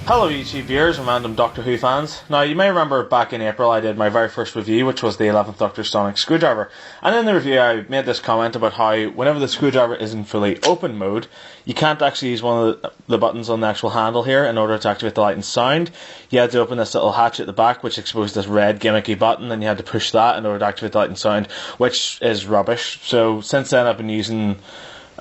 Hello YouTube viewers and random Doctor Who fans. Now you may remember back in April I did my very first review, which was the 11th Doctor Sonic Screwdriver, and in the review I made this comment about how whenever the screwdriver is in fully open mode, you can't actually use one of the buttons on the actual handle here in order to activate the light and sound. You had to open this little hatch at the back which exposed this red gimmicky button, and you had to push that in order to activate the light and sound, which is rubbish. So since then I've been using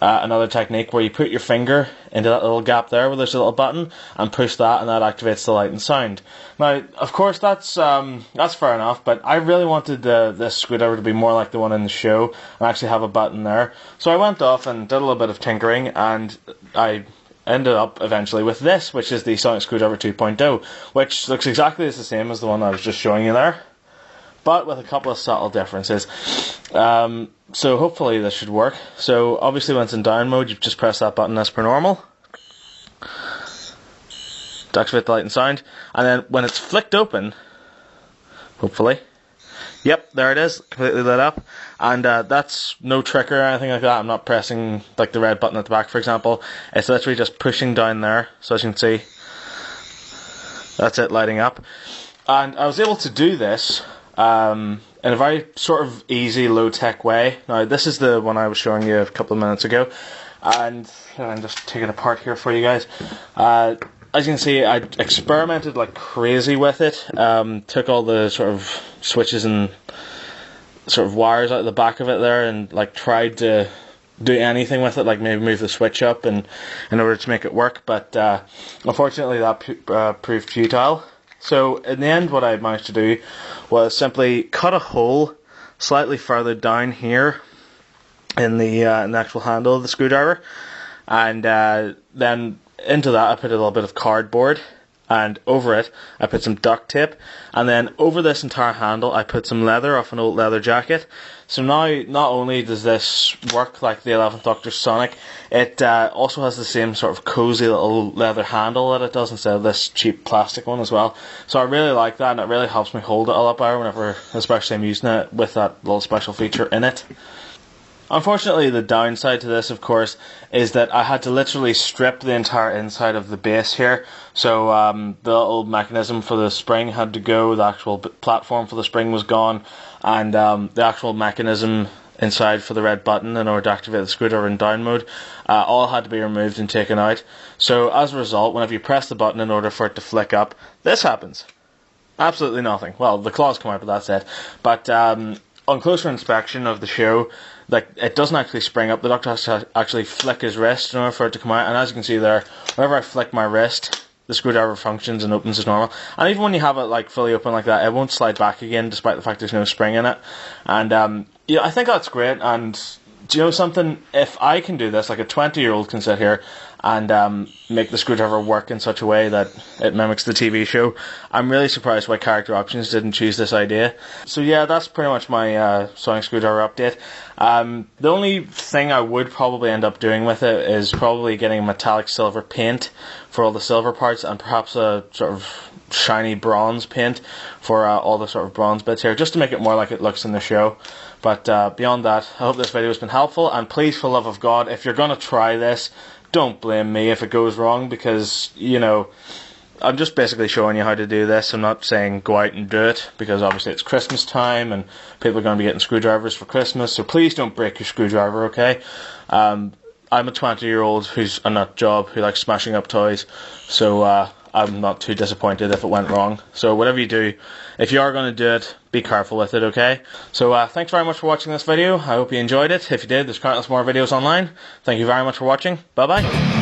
another technique where you put your finger into that little gap there where there's a little button and push that, and that activates the light and sound. Now, of course, that's fair enough, but I really wanted this screwdriver to be more like the one in the show and actually have a button there. So I went off and did a little bit of tinkering, and I ended up eventually with this, which is the Sonic Screwdriver 2.0, which looks exactly the same as the one I was just showing you there, but with a couple of subtle differences. So hopefully this should work. So obviously when it's in down mode, you just press that button as per normal to activate the light and sound, and then when it's flicked open, hopefully, yep, there it is, completely lit up, and that's no trick or anything like that. I'm not pressing like the red button at the back, for example. It's literally just pushing down there, so as you can see, that's it lighting up. And I was able to do this in a very sort of easy, low-tech way. Now, this is the one I was showing you a couple of minutes ago, and I'm just taking it apart here for you guys. As you can see, I experimented like crazy with it. Took all the sort of switches and sort of wires out of the back of it there, and like tried to do anything with it, like maybe move the switch up and in order to make it work. But unfortunately, that proved futile. So in the end, what I managed to do was simply cut a hole slightly further down here in the actual handle of the screwdriver, and then into that I put a little bit of cardboard, and over it I put some duct tape, and then over this entire handle I put some leather off an old leather jacket. So now not only does this work like the 11th Doctor Sonic, it also has the same sort of cozy little leather handle that it does instead of this cheap plastic one as well. So I really like that, and it really helps me hold it a lot better whenever, especially I'm using it with that little special feature in it. Unfortunately, the downside to this, of course, is that I had to literally strip the entire inside of the base here. So the little mechanism for the spring had to go, the actual platform for the spring was gone, and the actual mechanism inside for the red button in order to activate the screwdriver in down mode all had to be removed and taken out. So as a result, whenever you press the button in order for it to flick up, this happens. Absolutely nothing. Well, the claws come out, but that's it. But on closer inspection of the show, like, it doesn't actually spring up. The Doctor has to actually flick his wrist in order for it to come out, and as you can see there, whenever I flick my wrist, the screwdriver functions and opens as normal. And even when you have it like fully open like that, it won't slide back again, despite the fact there's no spring in it. And yeah, I think that's great. And do you know something? If I can do this, like a 20-year-old can sit here and make the screwdriver work in such a way that it mimics the TV show, I'm really surprised why Character Options didn't choose this idea. So yeah, that's pretty much my Sonic Screwdriver update. The only thing I would probably end up doing with it is probably getting metallic silver paint for all the silver parts, and perhaps a sort of shiny bronze paint for all the sort of bronze bits here, just to make it more like it looks in the show. But beyond that, I hope this video has been helpful, and please, for the love of God, if you're going to try this, don't blame me if it goes wrong, because, you know, I'm just basically showing you how to do this. I'm not saying go out and do it, because obviously it's Christmas time and people are going to be getting screwdrivers for Christmas, so please don't break your screwdriver, okay? I'm a 20-year-old who's a nut job who likes smashing up toys, so I'm not too disappointed if it went wrong. So whatever you do, if you are going to do it, be careful with it, okay? So thanks very much for watching this video. I hope you enjoyed it. If you did, there's countless more videos online. Thank you very much for watching. Bye bye.